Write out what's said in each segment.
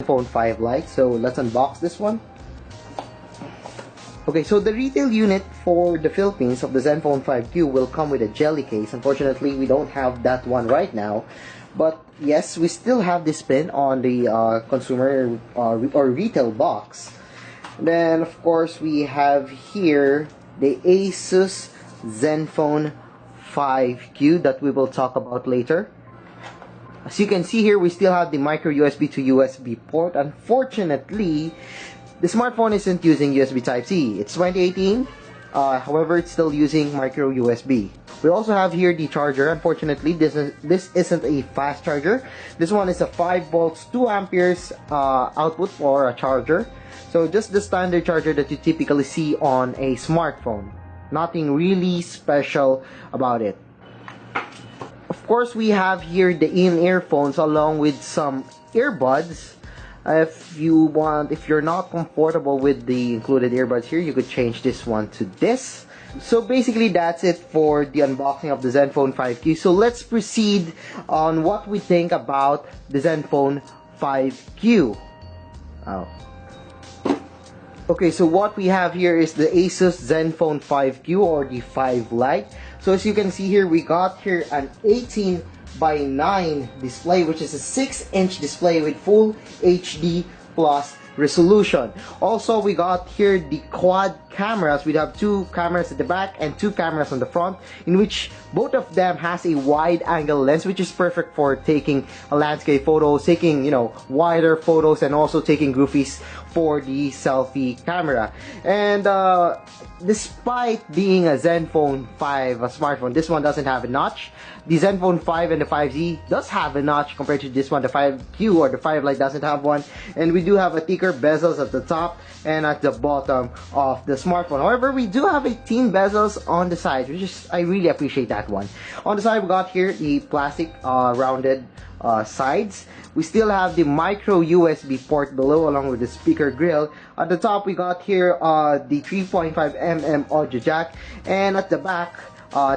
Zenfone 5 Lite. So let's unbox this one. Okay, so the retail unit for the Philippines of the Zenfone 5Q will come with a jelly case. Unfortunately, we don't have that one right now. But yes, we still have this pin on the consumer or retail box. Then, of course, we have here the Asus Zenfone 5Q that we will talk about later. As you can see here, we still have the micro USB to USB port. Unfortunately, the smartphone isn't using USB Type-C. It's 2018, however, it's still using micro USB. We also have here the charger. Unfortunately, this isn't a fast charger. This one is a 5 volts, 2 amperes output for a charger. So just the standard charger that you typically see on a smartphone. Nothing really special about it. Of course, we have here the in-ear phones along with some earbuds. If you're not comfortable with the included earbuds here, you could change this one to this. So basically, that's it for the unboxing of the Zenfone 5Q. So let's proceed on what we think about the Zenfone 5Q. Okay, so what we have here is the Asus Zenfone 5Q or the 5 Lite. So as you can see here, we got here an 18:9 display, which is a 6-inch display with full HD plus resolution. Also, we got here the quad cameras. We have 2 cameras at the back and 2 cameras on the front, in which both of them has a wide angle lens, which is perfect for taking landscape photos, taking wider photos, and also taking goofies for the selfie camera. And despite being a Zenfone 5 smartphone, this one doesn't have a notch. The Zenfone 5 and the 5Z does have a notch compared to this one. The 5Q or the 5 Lite doesn't have one. And we do have a thicker bezels at the top and at the bottom of the smartphone. However, we do have 18 bezels on the side, which is, I really appreciate that one. On the side, we got here the plastic rounded sides. We still have the micro USB port below along with the speaker grill. At the top, we got here the 3.5mm audio jack. And at the back,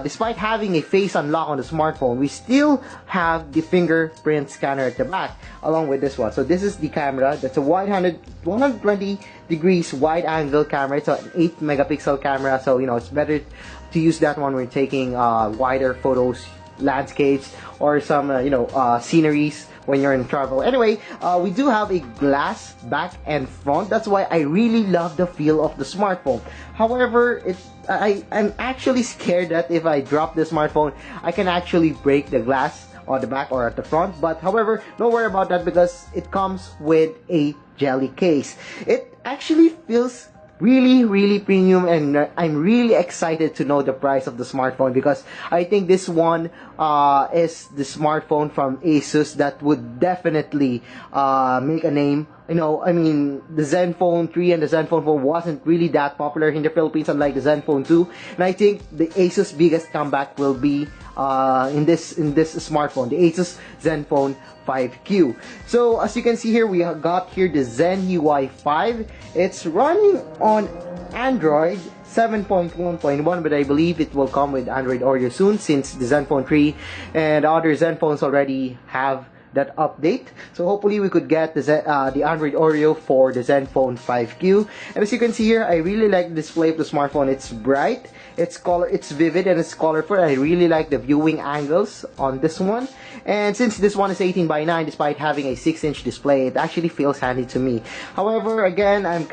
despite having a face unlock on the smartphone, we still have the fingerprint scanner at the back along with this one. So this is the camera. That's a 120 degrees wide angle camera. It's an 8 megapixel camera, so it's better to use that one when taking wider photos, landscapes, or some sceneries when you're in travel. Anyway, we do have a glass back and front. That's why I really love the feel of the smartphone. However, I'm actually scared that if I drop the smartphone, I can actually break the glass on the back or at the front. But however, don't worry about that because it comes with a jelly case. It actually feels really premium, and I'm really excited to know the price of the smartphone because I think this one is the smartphone from Asus that would definitely make a name. I mean, the Zenfone 3 and the Zenfone 4 wasn't really that popular in the Philippines, unlike the Zenfone 2. And I think the Asus biggest comeback will be in this smartphone, the Asus Zenfone 5Q. So as you can see here, we got here the Zen UI 5. It's running on Android 7.1.1, but I believe it will come with Android Oreo soon since the Zenfone 3 and other Zenphones already have that update. So hopefully we could get the Android Oreo for the Zenfone 5Q. And as you can see here, I really like the display of the smartphone. It's bright, it's vivid, and it's colorful. I really like the viewing angles on this one. And since this one is 18:9, despite having a 6-inch display, it actually feels handy to me. However, again, I'm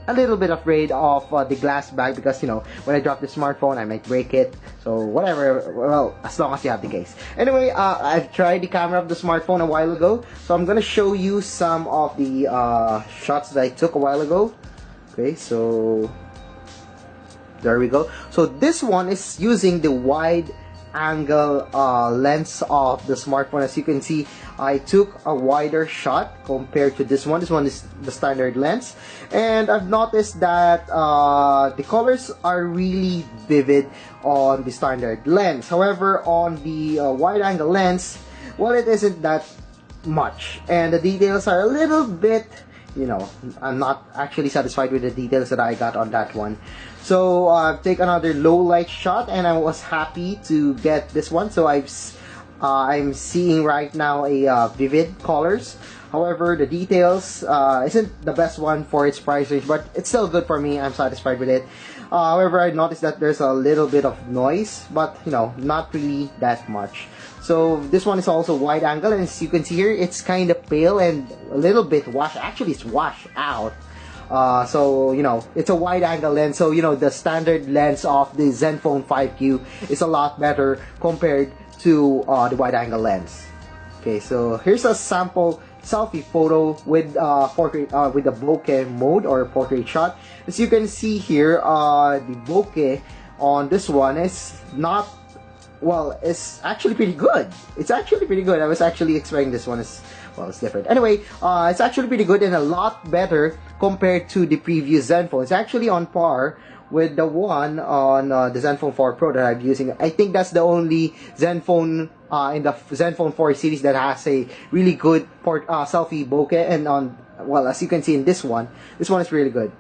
a little bit afraid of the glass back because when I drop the smartphone, I might break it. So whatever, well, as long as you have the case. Anyway, I've tried the camera of the smartphone a while ago, so I'm gonna show you some of the shots that I took a while ago. Okay, so there we go. So this one is using the wide angle lens of the smartphone. As you can see, I took a wider shot compared to this one. This one is the standard lens, and I've noticed that the colors are really vivid on the standard lens. However, on the wide angle lens, well, it isn't that much, and the details are a little bit, I'm not actually satisfied with the details that I got on that one. So take another low light shot, and I was happy to get this one. So I'm seeing right now a vivid colors. However, the details isn't the best one for its price range, but it's still good for me. I'm satisfied with it. However, I noticed that there's a little bit of noise, but you know, not really that much. So this one is also wide angle, and as you can see here, it's kind of pale and a little bit washed. Actually, it's washed out. So you know, it's a wide angle lens, so you know the standard lens of the Zenfone 5Q is a lot better compared to the wide angle lens. Okay, so here's a sample selfie photo with portrait with the bokeh mode or portrait shot. As you can see here, the bokeh on this one is not, well, it's actually pretty good. It's actually pretty good. I was actually expecting this one is, well, it's different. Anyway, it's actually pretty good and a lot better compared to the previous Zenfone. It's actually on par with the one on the Zenfone 4 Pro that I'm using. I think that's the only Zenfone in the Zenfone 4 series that has a really good selfie bokeh, and on, well, as you can see in this one is really good.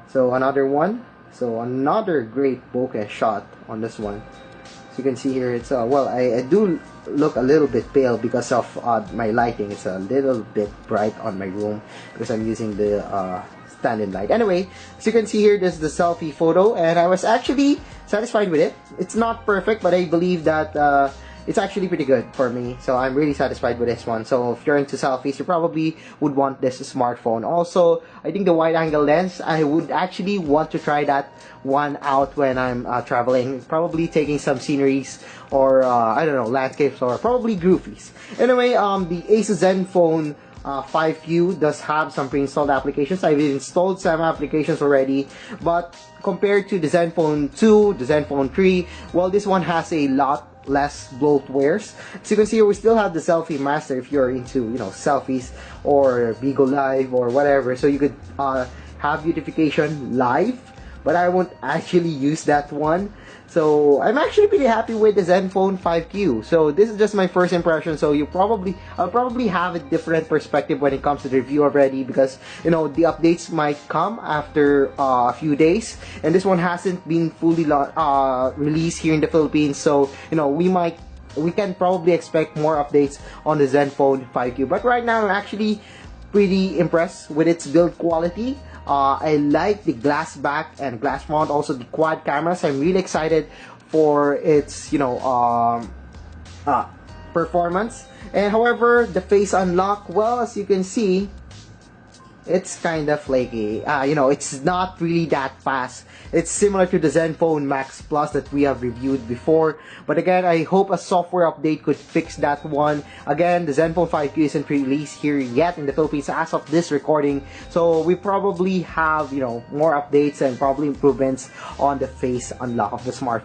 So another one, so another great bokeh shot on this one. So you can see here, it's well, I do look a little bit pale because of my lighting. It's a little bit bright on my room because I'm using the stand-in light. Anyway, as you can see here, this is the selfie photo, and I was actually satisfied with it. It's not perfect, but I believe that it's actually pretty good for me. So I'm really satisfied with this one. So if you're into selfies, you probably would want this smartphone. Also, I think the wide-angle lens, I would actually want to try that one out when I'm traveling, probably taking some sceneries or I don't know, landscapes or probably goofies. Anyway, the Asus Zenfone 5Q does have some pre-installed applications. I've installed some applications already, but compared to the Zenfone 2, the Zenfone 3, well, this one has a lot less bloatwares. So you can see here, we still have the selfie master if you're into, you know, selfies or Bigo Live or whatever. So you could have beautification live, but I won't actually use that one. So I'm actually pretty happy with the Zenfone 5Q. So this is just my first impression. So I'll probably have a different perspective when it comes to the review already, because you know the updates might come after a few days, and this one hasn't been fully released here in the Philippines. So you know we can probably expect more updates on the Zenfone 5Q. But right now I'm actually pretty impressed with its build quality. I like the glass back and glass front, also the quad cameras. I'm really excited for its, you know, performance. And however, the face unlock, well, as you can see, it's kind of flaky. You know, it's not really that fast. It's similar to the Zenfone Max Plus that we have reviewed before. But again, I hope a software update could fix that one. Again, the Zenfone 5Q isn't released here yet in the Philippines as of this recording. So we probably have, you know, more updates and probably improvements on the face unlock of the smartphone.